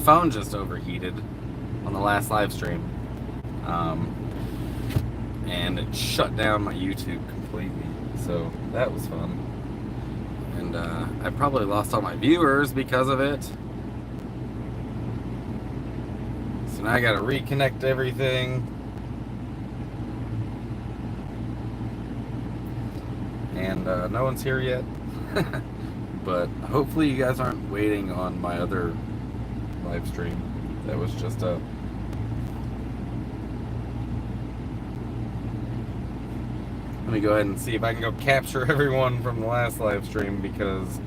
phone just overheated on the last live stream. And it shut down my YouTube completely. So that was fun. And I probably lost all my viewers because of it. So now I gotta reconnect everything. And no one's here yet. But hopefully you guys aren't waiting on my other live stream. That was just a... Let me go ahead and see if I can go capture everyone from the last live stream, because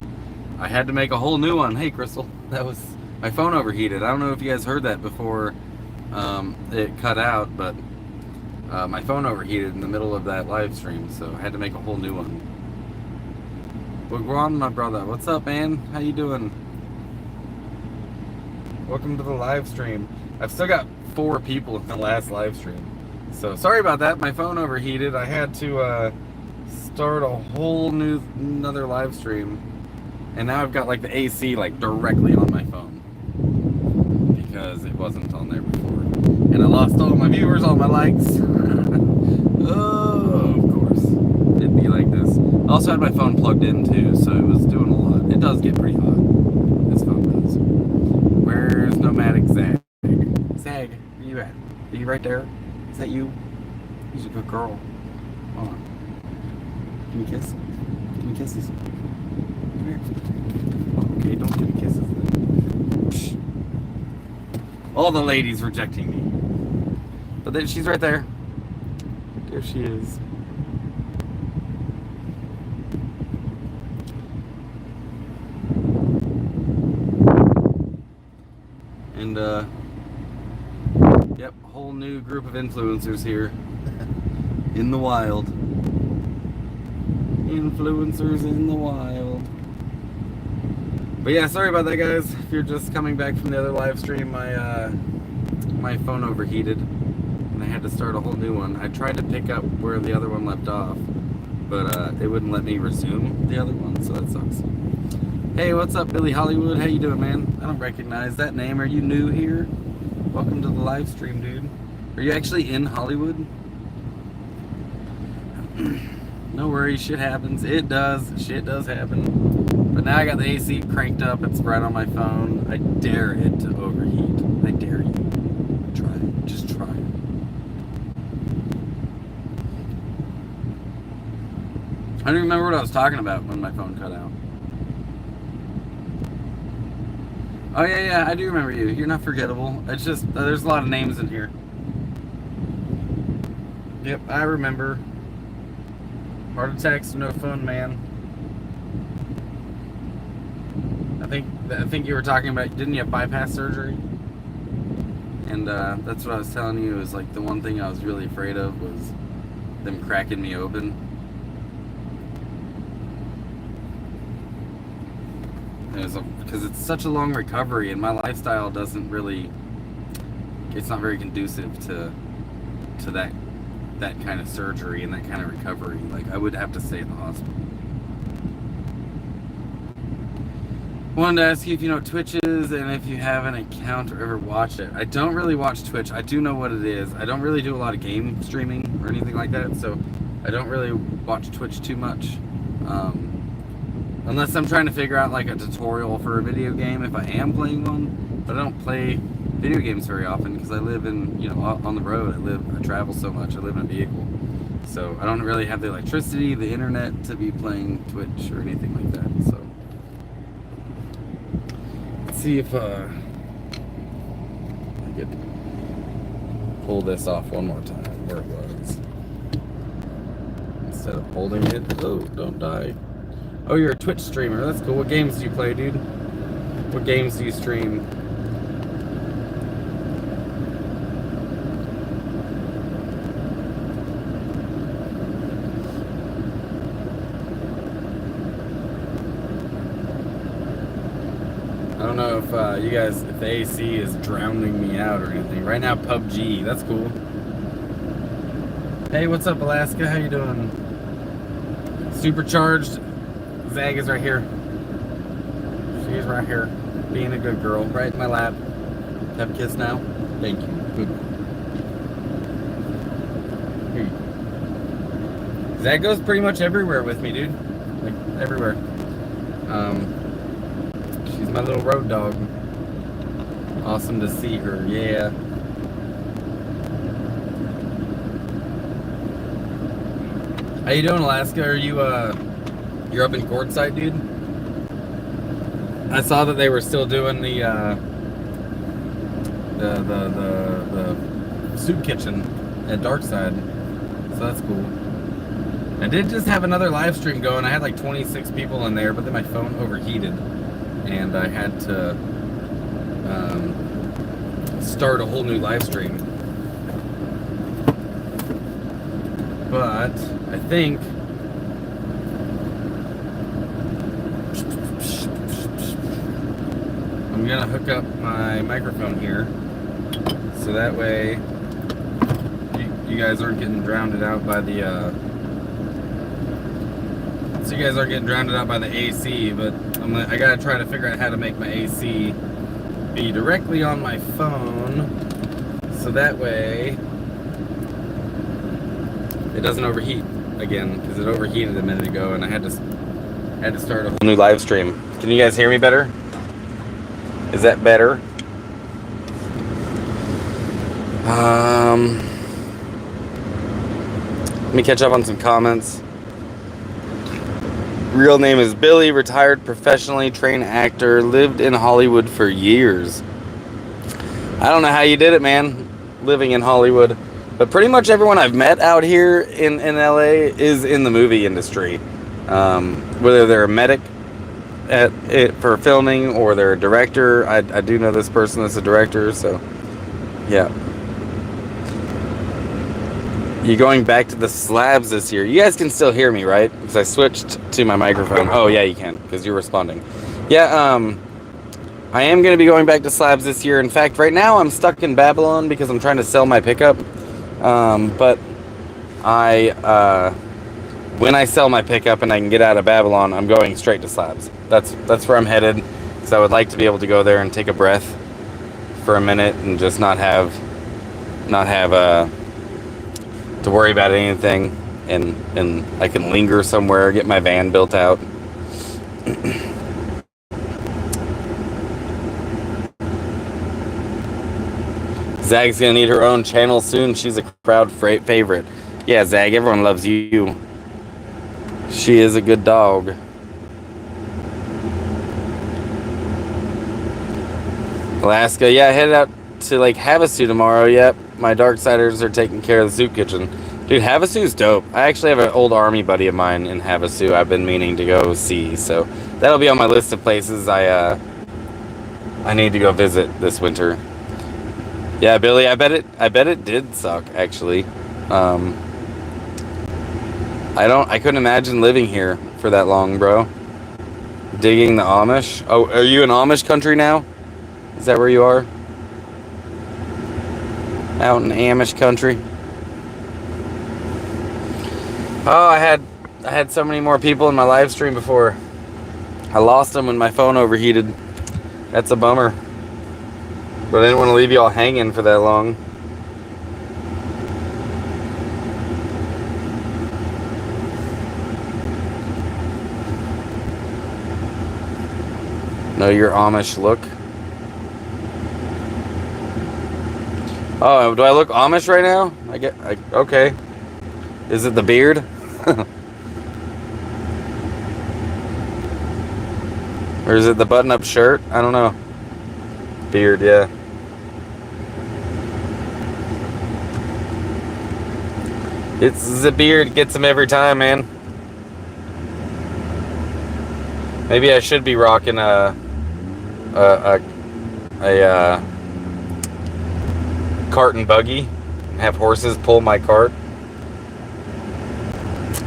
I had to make a whole new one. Hey Crystal, that was... my phone overheated. I don't know if you guys heard that before it cut out, but my phone overheated in the middle of that live stream, so I had to make a whole new one. Well, go on, my brother. What's up, man? How you doing? Welcome to the live stream. I've still got 4 people in the last live stream, so sorry about that. My phone overheated. I had to start a whole another live stream, and now I've got like the AC like directly on my phone because it wasn't on there before, and I lost all my viewers, all my likes. Oh, of course, it'd be like this. I also had my phone plugged in too, so it was doing a lot. It does get pretty hot. This phone does. Where's Nomadic Zag? Zag, where you at? Are you right there? Is that you? He's a good girl. Hold on. Give me a kiss. Give me kisses. Come here. Oh, okay, don't give me kisses then. Shh. All the ladies rejecting me. But then she's right there. There she is. And yep, a whole new group of influencers here in the wild. Influencers in the wild. But yeah, sorry about that, guys. If you're just coming back from the other live stream, my phone overheated and I had to start a whole new one. I tried to pick up where the other one left off, but it wouldn't let me resume the other one, so that sucks. Hey, what's up, Billy Hollywood? How you doing, man? I don't recognize that name. Are you new here? Welcome to the live stream, dude. Are you actually in Hollywood? No worries, shit happens. It does. Shit does happen. But now I got the AC cranked up. It's right on my phone. I dare it to overheat. I dare you. Try it. Just try it. I don't remember what I was talking about when my phone cut out. Oh yeah, I do remember you. You're not forgettable. It's just, there's a lot of names in here. Yep, I remember. Heart attacks, no fun, man. I think you were talking about, didn't you have bypass surgery? And that's what I was telling you, is like the one thing I was really afraid of was them cracking me open. Because it's such a long recovery, and my lifestyle doesn't really, it's not very conducive to that kind of surgery and that kind of recovery. Like, I would have to stay in the hospital. Wanted to ask you if you know what Twitch is and if you have an account or ever watch it. I don't really watch Twitch. I do know what it is. I don't really do a lot of game streaming or anything like that, so I don't really watch Twitch too much. Unless I'm trying to figure out like a tutorial for a video game, if I am playing one. But I don't play video games very often because I live in, on the road. I travel so much. I live in a vehicle. So I don't really have the electricity, the internet to be playing Twitch or anything like that. So let's see if I could pull this off one more time where it was. Instead of holding it. Oh, don't die. Oh, you're a Twitch streamer. That's cool. What games do you play, dude? What games do you stream? I don't know if you guys, if the AC is drowning me out or anything. Right now, PUBG. That's cool. Hey, what's up, Alaska? How you doing? Supercharged. Zag is right here. She's right here, being a good girl, right in my lap. Have a kiss now. Thank you. Good. Here you go. Zach goes pretty much everywhere with me, dude. Like, everywhere. She's my little road dog. Awesome to see her, yeah. How you doing, Alaska? Are you, you're up in Quartzsite, dude? I saw that they were still doing the soup kitchen at Darkside, so that's cool. I did just have another live stream going. I had like 26 people in there, but then my phone overheated, and I had to start a whole new live stream. But I think I'm gonna hook up my microphone here, so that way you guys aren't getting drowned out by the AC. But I gotta try to figure out how to make my AC be directly on my phone, so that way it doesn't overheat again, because it overheated a minute ago, and I had to start a whole new live stream. Can you guys hear me better? Is that better? Let me catch up on some comments. Real name is Billy, retired professionally trained actor, lived in Hollywood for years. I don't know how you did it, man, living in Hollywood. But pretty much everyone I've met out here in LA is in the movie industry. Whether they're a medic for filming or they're a director. I do know this person that's a director, so yeah. You going back to the slabs this year? You guys can still hear me, right? Because I switched to my microphone. Oh yeah, you can, because you're responding. Yeah, I am going to be going back to slabs this year. In fact, right now I'm stuck in Babylon because I'm trying to sell my pickup. But when I sell my pickup and I can get out of Babylon, I'm going straight to slabs. That's where I'm headed, because I would like to be able to go there and take a breath for a minute and just not have to worry about anything, and I can linger somewhere, get my van built out. Zag's gonna need her own channel soon. She's a crowd favorite. Yeah, Zag, everyone loves you. She is a good dog. Alaska, yeah, I headed out to like Havasu tomorrow. Yep, my Darksiders are taking care of the soup kitchen. Dude, Havasu's dope. I actually have an old army buddy of mine in Havasu I've been meaning to go see, so that'll be on my list of places I need to go visit this winter. Yeah, Billy, I bet it did suck, actually. I couldn't imagine living here for that long, bro. Digging the Amish. Oh, are you in Amish country now? Is that where you are? Out in Amish country. Oh, I had so many more people in my live stream before. I lost them when my phone overheated. That's a bummer. But I didn't want to leave you all hanging for that long. Know your Amish look. Oh, do I look Amish right now? Okay. Is it the beard? Or is it the button-up shirt? I don't know. Beard, yeah. It's the beard, gets him every time, man. Maybe I should be rocking a cart and buggy and have horses pull my cart.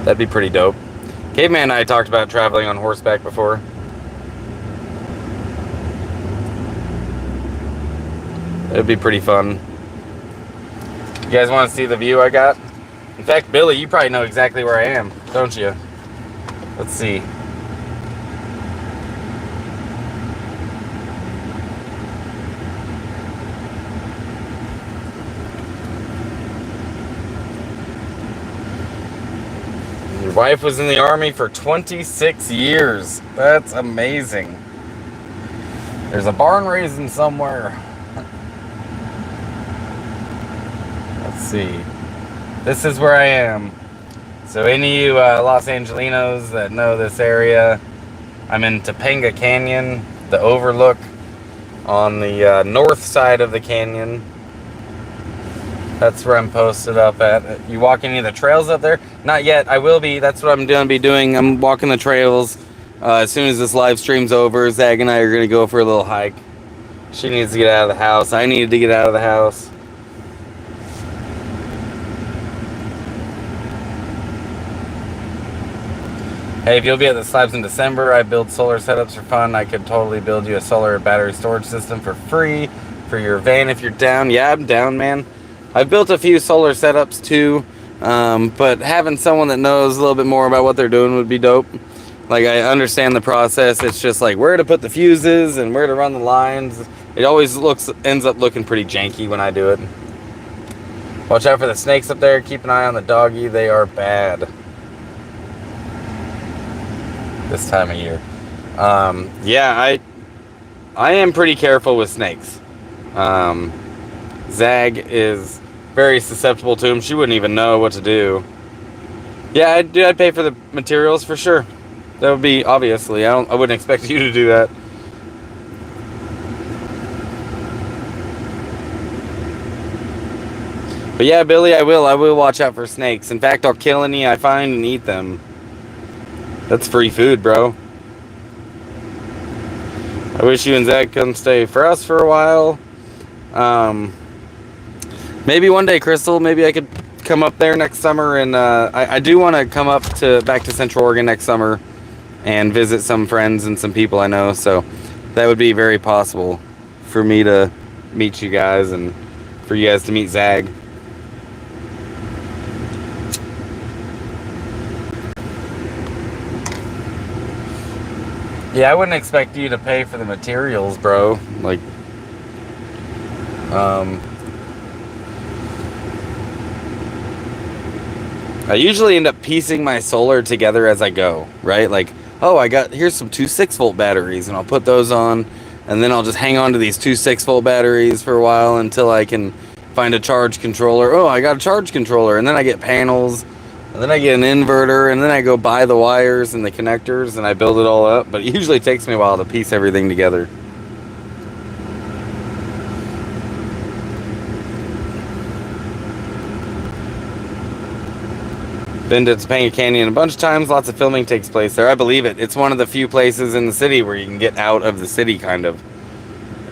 That'd be pretty dope. Caveman and I talked about traveling on horseback before. It'd be pretty fun. You guys want to see the view I got? In fact, Billy, you probably know exactly where I am, don't you? Let's see. Your wife was in the Army for 26 years. That's amazing. There's a barn raising somewhere. Let's see. This is where I am. So any of you Los Angelinos that know this area, I'm in Topanga Canyon, the overlook on the north side of the canyon. That's where I'm posted up at. You walk any of the trails up there? Not yet. I will be. That's what I'm going to be doing. I'm walking the trails. As soon as this live stream's over, Zag and I are going to go for a little hike. She needs to get out of the house. I needed to get out of the house. Hey, if you'll be at the slabs in December, I build solar setups for fun. I could totally build you a solar battery storage system for free for your van if you're down. Yeah, I'm down, man. I've built a few solar setups too, but having someone that knows a little bit more about what they're doing would be dope. Like, I understand the process. It's just like where to put the fuses and where to run the lines. It always ends up looking pretty janky when I do it. Watch out for the snakes up there. Keep an eye on the doggy. They are bad this time of year. Yeah, I am pretty careful with snakes. Zag is very susceptible to them. She wouldn't even know what to do. Yeah, I'd pay for the materials for sure. That would be, obviously. I wouldn't expect you to do that. But yeah, Billy, I will watch out for snakes. In fact, I'll kill any I find and eat them. That's free food, bro. I wish you and Zach could stay for us for a while. Maybe one day, Crystal, maybe I could come up there next summer. And I do want to come up back to Central Oregon next summer and visit some friends and some people I know. So that would be very possible for me to meet you guys and for you guys to meet Zag. Yeah, I wouldn't expect you to pay for the materials, bro. Like, I usually end up piecing my solar together as I go, right? Like, oh, here's some 2 6-volt batteries, and I'll put those on, and then I'll just hang on to these 2 6-volt batteries for a while until I can find a charge controller. Oh, I got a charge controller, and then I get panels, and then I get an inverter, and then I go buy the wires and the connectors, and I build it all up. But it usually takes me a while to piece everything together. Been to Topanga Canyon a bunch of times. Lots of filming takes place there. I believe it. It's one of the few places in the city where you can get out of the city, kind of.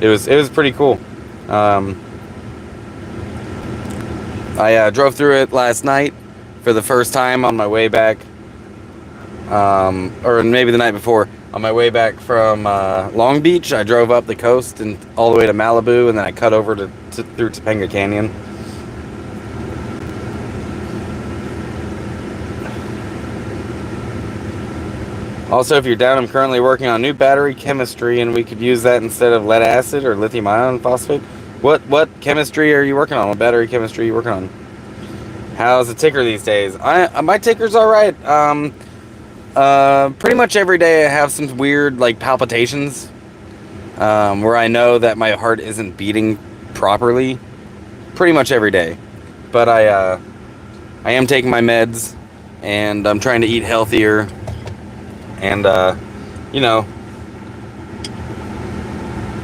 It was pretty cool. I drove through it last night for the first time on my way back, or maybe the night before. On my way back from Long Beach, I drove up the coast and all the way to Malibu, and then I cut over through Topanga Canyon. Also, if you're down, I'm currently working on new battery chemistry, and we could use that instead of lead acid or lithium ion phosphate. What chemistry are you working on? What battery chemistry are you working on? How's the ticker these days? My ticker's all right. Pretty much every day I have some weird like palpitations, where I know that my heart isn't beating properly. Pretty much every day, but I am taking my meds, and I'm trying to eat healthier, and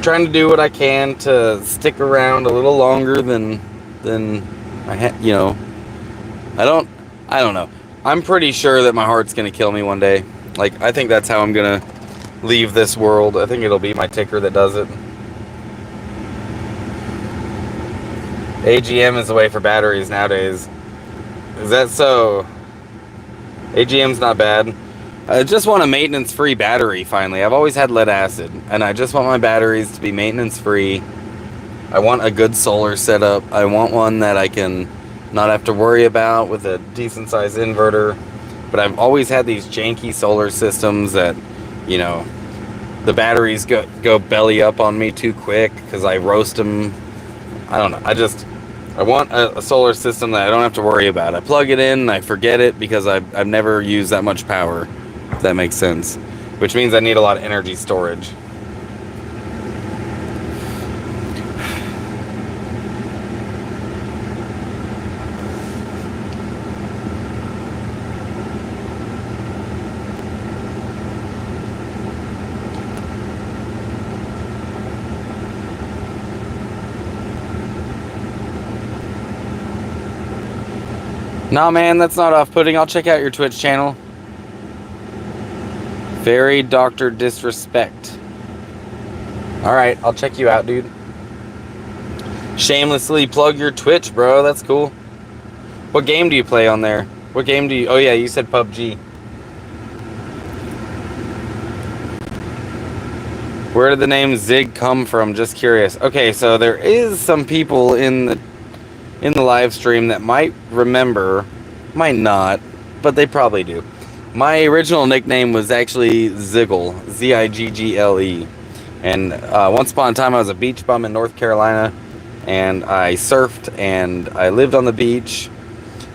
trying to do what I can to stick around a little longer than I I don't know. I'm pretty sure that my heart's gonna kill me one day. Like, I think that's how I'm gonna leave this world. I think it'll be my ticker that does it. AGM is the way for batteries nowadays. Is that so? AGM's not bad. I just want a maintenance-free battery, finally. I've always had lead acid, and I just want my batteries to be maintenance-free. I want a good solar setup. I want one that I can not have to worry about with a decent-sized inverter. But I've always had these janky solar systems that, the batteries go belly up on me too quick because I roast them. I don't know. I want a solar system that I don't have to worry about. I plug it in and I forget it because I've never used that much power, if that makes sense. Which means I need a lot of energy storage. Nah, man, that's not off-putting. I'll check out your Twitch channel. Very Dr. Disrespect. Alright, I'll check you out, dude. Shamelessly plug your Twitch, bro. That's cool. What game do you play on there? What game do you... Oh, yeah, you said PUBG. Where did the name Zig come from? Just curious. Okay, so there is some people in the live stream that might remember, might not, but they probably do. My original nickname was actually Ziggle, Ziggle. And once upon a time, I was a beach bum in North Carolina, and I surfed, and I lived on the beach,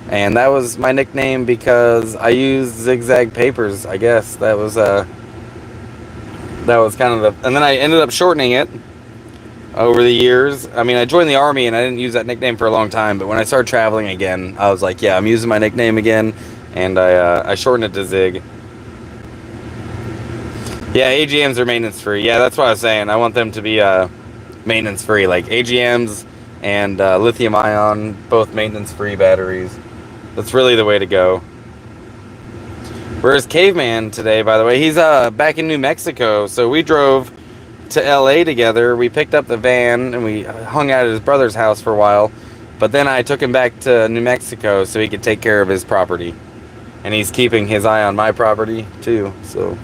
and that was my nickname because I used zigzag papers, I guess. That was kind of the... And then I ended up shortening it over the years. I mean, I joined the Army, and I didn't use that nickname for a long time, but when I started traveling again, I was like, yeah, I'm using my nickname again, and I shortened it to Zig. Yeah, AGMs are maintenance free. Yeah, that's what I was saying. I want them to be maintenance free, like AGMs and lithium ion, both maintenance free batteries. That's really the way to go. Where's Caveman today, by the way? He's back in New Mexico, so we drove to LA together. We picked up the van and we hung out at his brother's house for a while, but then I took him back to New Mexico so he could take care of his property, and he's keeping his eye on my property too, so...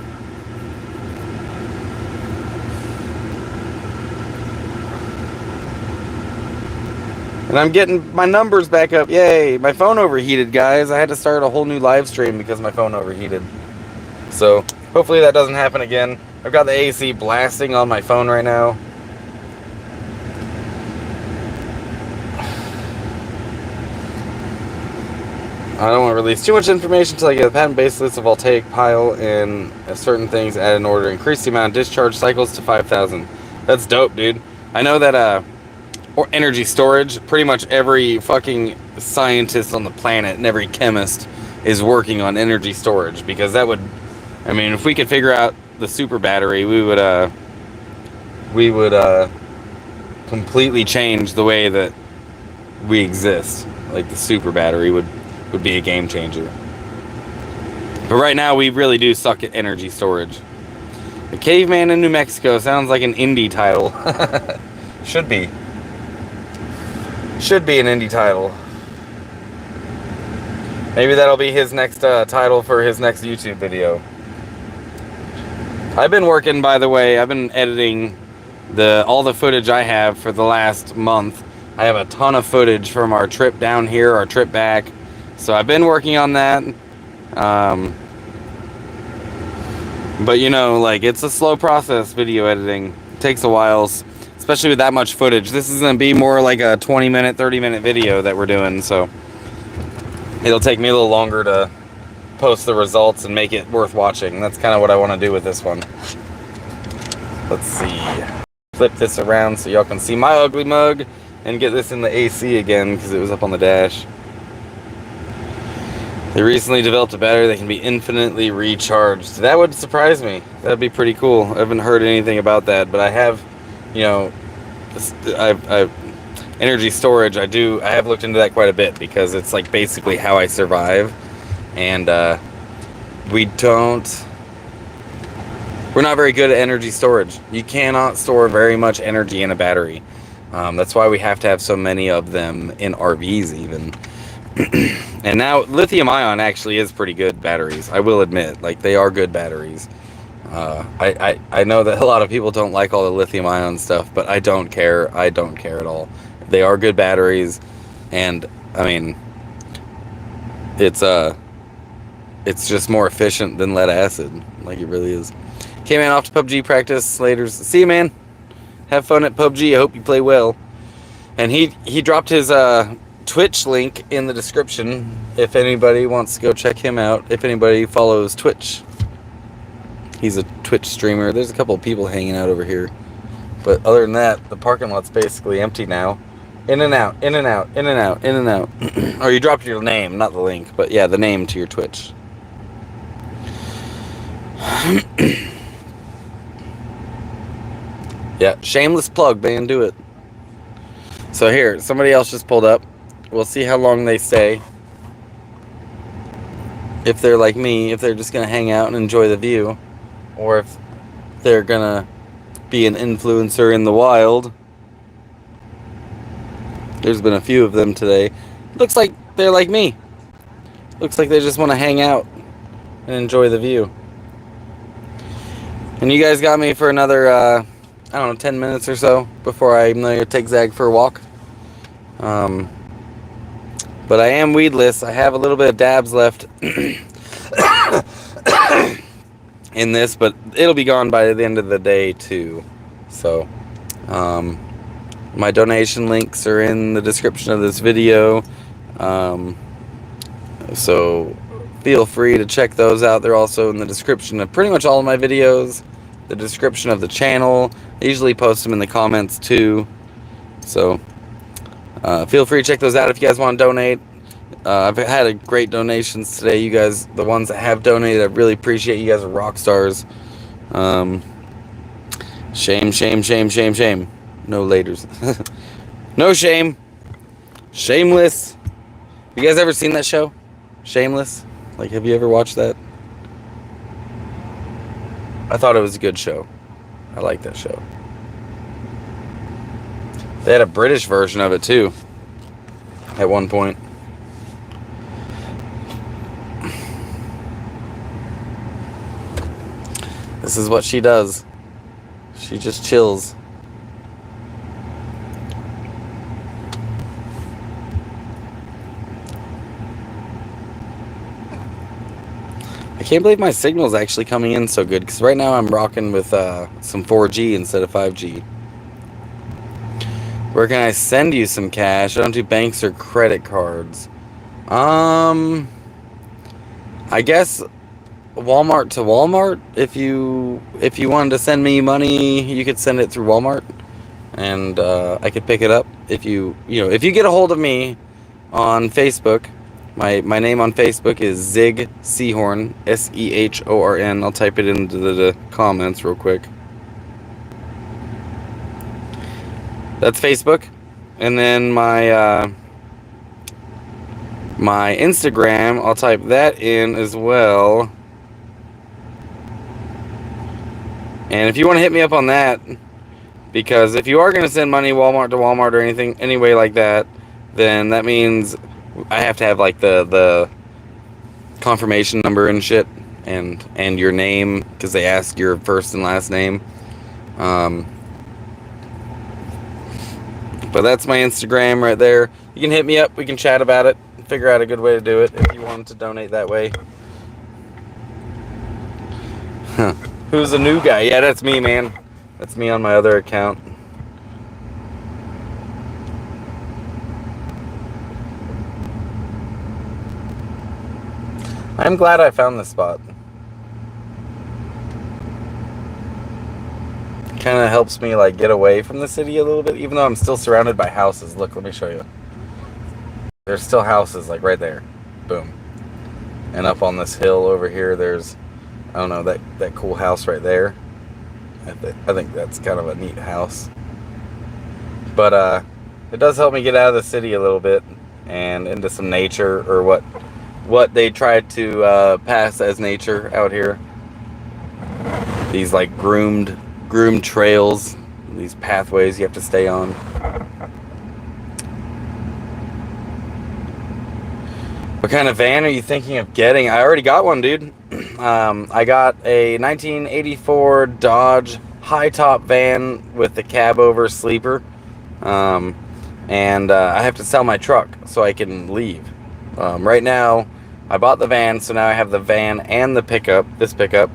And I'm getting my numbers back up. Yay. My phone overheated, guys. I had to start a whole new live stream because my phone overheated. So, hopefully that doesn't happen again. I've got the AC blasting on my phone right now. I don't want to release too much information until I get a patent-based list of voltaic pile and certain things added in order to increase the amount of discharge cycles to 5,000. That's dope, dude. I know that, or energy storage, pretty much every fucking scientist on the planet and every chemist is working on energy storage, because that would, I mean, if we could figure out the super battery, we would completely change the way that we exist. Like, the super battery would be a game changer. But right now we really do suck at energy storage. The Caveman in New Mexico sounds like an indie title. Should be. Should be an indie title. Maybe that'll be his next title for his next YouTube video. I've been working, by the way, I've been editing all the footage I have for the last month. I have a ton of footage from our trip down here, our trip back. So I've been working on that. But you know, like, it's a slow process, video editing. It takes a while, especially with that much footage. This is going to be more like a 20-minute, 30-minute video that we're doing, so it'll take me a little longer to post the results and make it worth watching. That's kind of what I want to do with this one. Let's see. Flip this around so y'all can see my ugly mug and get this in the AC again because it was up on the dash. They recently developed a battery that can be infinitely recharged. That would surprise me. That'd be pretty cool. I haven't heard anything about that, but I have, you know, I've energy storage. I have looked into that quite a bit because it's like basically how I survive, and we're not very good at energy storage. You cannot store very much energy in a battery. That's why we have to have so many of them in RVs even. And now lithium ion actually is pretty good batteries. I will admit, like, they are good batteries. I know that a lot of people don't like all the lithium ion stuff, but I don't care. I don't care at all. They are good batteries, and I mean, it's just more efficient than lead acid. Like, it really is. Okay, man, off to PUBG practice. Later. See you, man. Have fun at PUBG. I hope you play well. And he dropped his Twitch link in the description if anybody wants to go check him out. If anybody follows Twitch, he's a Twitch streamer. There's a couple of people hanging out over here, but other than that, the parking lot's basically empty now. In and out, in and out, in and out, in and out. Or you dropped your name, not the link, but yeah, the name to your Twitch. Yeah, shameless plug, man. Do it. So here, somebody else just pulled up. We'll see how long they stay. If they're like me, if they're just going to hang out and enjoy the view, or if they're going to be an influencer in the wild. There's been a few of them today. Looks like they're like me. Looks like they just want to hang out and enjoy the view. And you guys got me for another, I don't know, 10 minutes or so before I'm going to take Zag for a walk. But I am weedless. I have a little bit of dabs left in this, but it'll be gone by the end of the day too. So, my donation links are in the description of this video. So feel free to check those out. They're also in the description of pretty much all of my videos, the description of the channel. I usually post them in the comments too. So feel free to check those out if you guys want to donate. I've had a great donations today. You guys, the ones that have donated, I really appreciate. You guys are rock stars. Shame, shame, shame, shame, shame. No laters. No shame. Shameless. You guys ever seen that show? Shameless? Like, have you ever watched that? I thought it was a good show. I like that show. They had a British version of it too at one point. This is what she does. She just chills. I can't believe my signal's actually coming in so good, because right now I'm rocking with some 4G instead of 5G. Where can I send you some cash? I don't do banks or credit cards. I guess Walmart to Walmart. If you wanted to send me money, you could send it through Walmart, and I could pick it up. If you get a hold of me on Facebook, my name on Facebook is Zig Sehorn, Sehorn. I'll type it into the comments real quick. That's Facebook, and then my my Instagram, I'll type that in as well. And if you want to hit me up on that, because if you are going to send money Walmart to Walmart or anything anyway like that, then that means I have to have like the confirmation number and shit, and your name, because they ask your first and last name. But that's my Instagram right there. You can hit me up. We can chat about it. Figure out a good way to do it if you want to donate that way. Huh. Who's the new guy? Yeah, that's me, man. That's me on my other account. I'm glad I found this spot. Kind of helps me like get away from the city a little bit, even though I'm still surrounded by houses. Look, let me show you. There's still houses like right there. Boom. And up on this hill over here, there's, I don't know, that cool house right there. I think that's kind of a neat house. But it does help me get out of the city a little bit and into some nature, or what they try to pass as nature out here. These like groomed trails, these pathways you have to stay on. What kind of van are you thinking of getting? I already got one, dude. I got a 1984 Dodge high top van with the cab over sleeper, and I have to sell my truck so I can leave. Right now I bought the van, so now I have the van and the pickup, this pickup,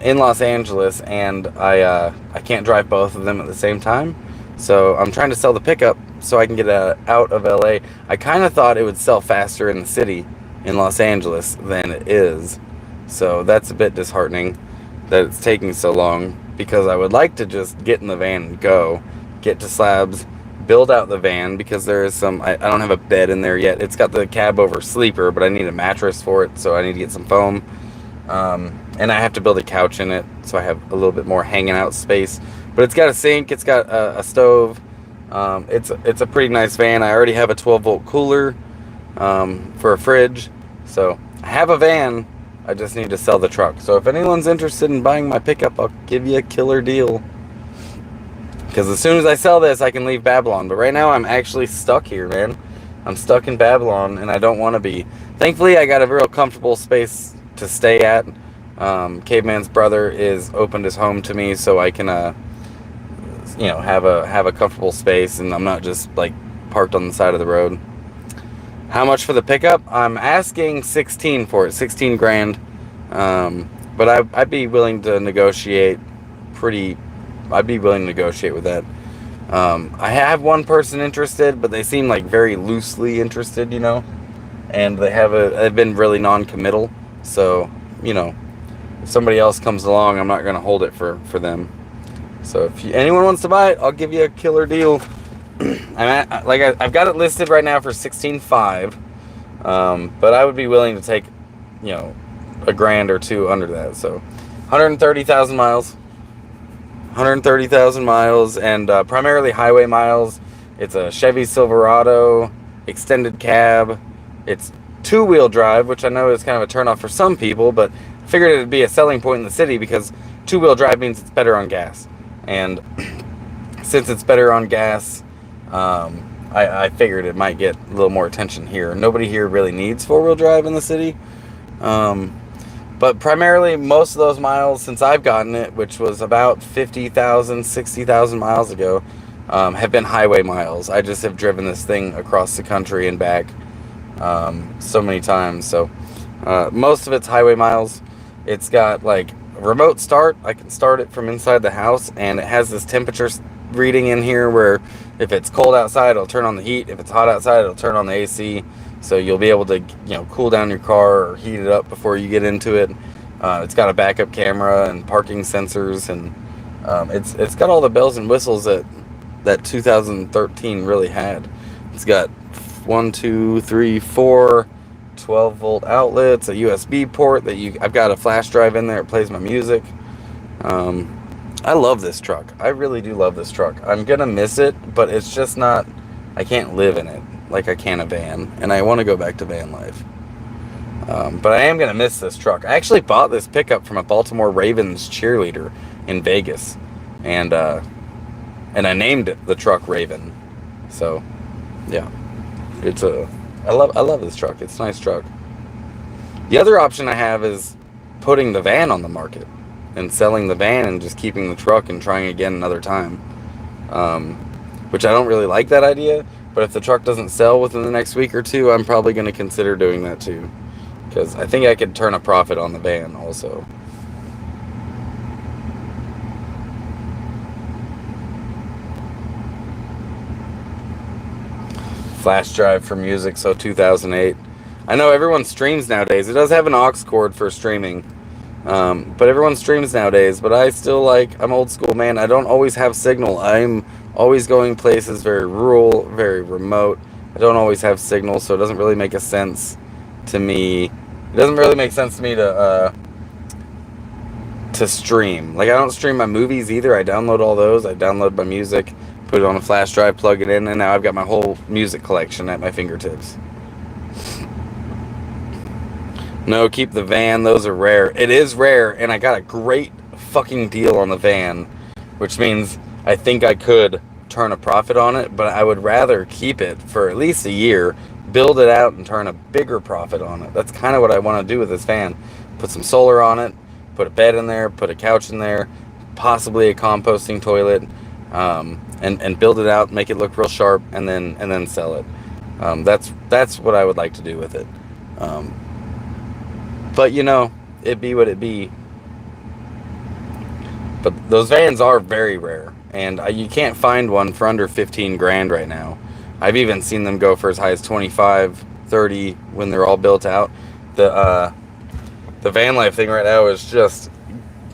in Los Angeles, and I can't drive both of them at the same time. So I'm trying to sell the pickup so I can get out of LA. I kind of thought it would sell faster in the city in Los Angeles than it is. So that's a bit disheartening that it's taking so long, because I would like to just get in the van and go, get to Slabs, build out the van, because there is some, I don't have a bed in there yet. It's got the cab over sleeper, but I need a mattress for it, so I need to get some foam. And I have to build a couch in it, so I have a little bit more hanging out space. But it's got a sink, it's got a stove. It's a pretty nice van. I already have a 12-volt cooler for a fridge. So I have a van. I just need to sell the truck. So if anyone's interested in buying my pickup, I'll give you a killer deal. Because as soon as I sell this, I can leave Babylon. But right now, I'm actually stuck here, man. I'm stuck in Babylon, and I don't want to be. Thankfully, I got a real comfortable space to stay at. Caveman's brother is opened his home to me, so I can, have a comfortable space, and I'm not just like parked on the side of the road. How much for the pickup? I'm asking 16 for it, 16 grand. But I'd be willing to negotiate I'd be willing to negotiate with that. I have one person interested, but they seem like very loosely interested, and they've been really non-committal. So, if somebody else comes along, I'm not going to hold it for them. So if anyone wants to buy it, I'll give you a killer deal. I've got it listed right now for 16.5, but I would be willing to take, a grand or two under that. So 130,000 miles. 130,000 miles, and primarily highway miles. It's a Chevy Silverado extended cab. It's two-wheel drive, which I know is kind of a turnoff for some people, but I figured it would be a selling point in the city because two-wheel drive means it's better on gas. And since it's better on gas, I figured it might get a little more attention here. Nobody here really needs four-wheel drive in the city. But primarily, most of those miles since I've gotten it, which was about 50,000, 60,000 miles ago, have been highway miles. I just have driven this thing across the country and back so many times. So most of it's highway miles. It's got like remote start. I can start it from inside the house, and it has this temperature reading in here where if it's cold outside, it'll turn on the heat. If it's hot outside, it'll turn on the AC. So you'll be able to, cool down your car or heat it up before you get into it. It's got a backup camera and parking sensors, and it's got all the bells and whistles that 2013 really had. It's got 1, 2, 3, 4 12-volt outlets, a USB port I've got a flash drive in there. It plays my music. I love this truck. I really do love this truck. I'm gonna miss it, but it's just not. I can't live in it like I can a van, and I want to go back to van life. But I am going to miss this truck. I actually bought this pickup from a Baltimore Ravens cheerleader in Vegas, and I named it the truck Raven. So, yeah, I love this truck. It's a nice truck. The other option I have is putting the van on the market and selling the van and just keeping the truck and trying again another time, which I don't really like that idea. But if the truck doesn't sell within the next week or two, I'm probably going to consider doing that too. Because I think I could turn a profit on the van also. Flash drive for music, so 2008. I know everyone streams nowadays. It does have an aux cord for streaming. But everyone streams nowadays. But I still I'm old school, man. I don't always have signal. I'm always going places very rural, very remote. I don't always have signal, so it doesn't really make a sense to me. It doesn't really make sense to me to stream. I don't stream my movies either. I download all those. I download my music, put it on a flash drive, plug it in, and now I've got my whole music collection at my fingertips. No, keep the van. Those are rare. It is rare, and I got a great fucking deal on the van, which means I think I could turn a profit on it, but I would rather keep it for at least a year, build it out, and turn a bigger profit on it. That's kind of what I want to do with this van. Put some solar on it, put a bed in there, put a couch in there, possibly a composting toilet, and build it out, make it look real sharp, and then sell it. That's what I would like to do with it. But it be what it be. But those vans are very rare, and you can't find one for under 15 grand right now. I've even seen them go for as high as 25, 30 when they're all built out. The van life thing right now is just,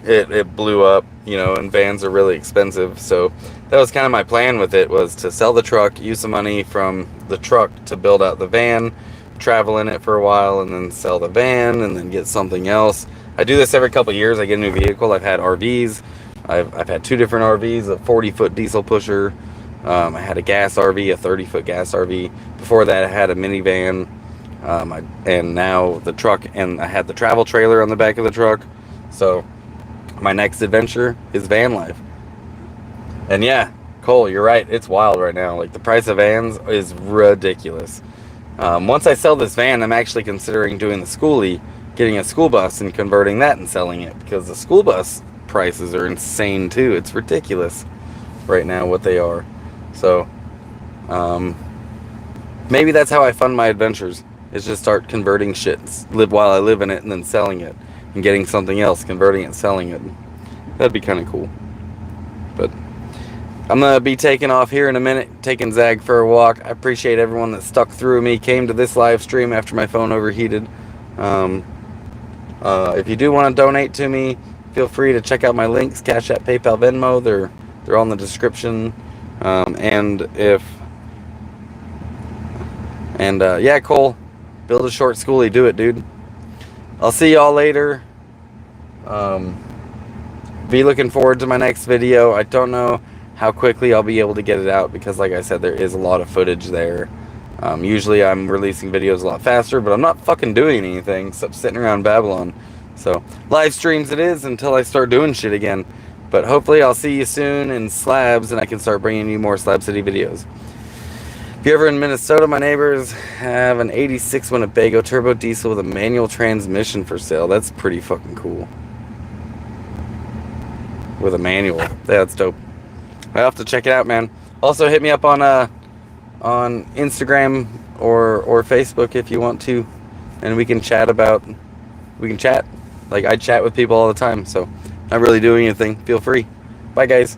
it blew up, you know, and vans are really expensive. So that was kind of my plan with it, was to sell the truck, use the money from the truck to build out the van, travel in it for a while, and then sell the van, and then get something else. I do this every couple of years. I get a new vehicle. I've had RVs. I've had 2 different RVs, a 40-foot diesel pusher. I had a gas RV, a 30-foot gas RV. Before that, I had a minivan. And now the truck, and I had the travel trailer on the back of the truck. So my next adventure is van life. And yeah, Cole, you're right. It's wild right now. Like, the price of vans is ridiculous. Once I sell this van, I'm actually considering doing the schoolie, getting a school bus and converting that and selling it, because the school bus prices are insane too. It's ridiculous right now what they are. So maybe that's how I fund my adventures, is just start converting shit, live while I live in it, and then selling it and getting something else, converting it and selling it. That'd be kind of cool. But I'm gonna be taking off here in a minute, taking Zag for a walk. I appreciate everyone that stuck through me, came to this live stream after my phone overheated. If you do want to donate to me, feel free to check out my links: Cashapp, PayPal, Venmo. They're all in the description. Yeah, Cole, build a short schoolie. Do it, dude. I'll see y'all later. Be looking forward to my next video. I don't know how quickly I'll be able to get it out, because like I said, there is a lot of footage there. Usually I'm releasing videos a lot faster, but I'm not fucking doing anything except sitting around Babylon. So live streams it is until I start doing shit again. But hopefully I'll see you soon in Slabs, and I can start bringing you more Slab City videos. If you're ever in Minnesota, my neighbors have an 86 Winnebago turbo diesel with a manual transmission for sale. That's pretty fucking cool. With a manual. Yeah, that's dope. I have to check it out, man. Also, hit me up on Instagram or Facebook if you want to, and we can chat. Like, I chat with people all the time, so not really doing anything. Feel free. Bye, guys.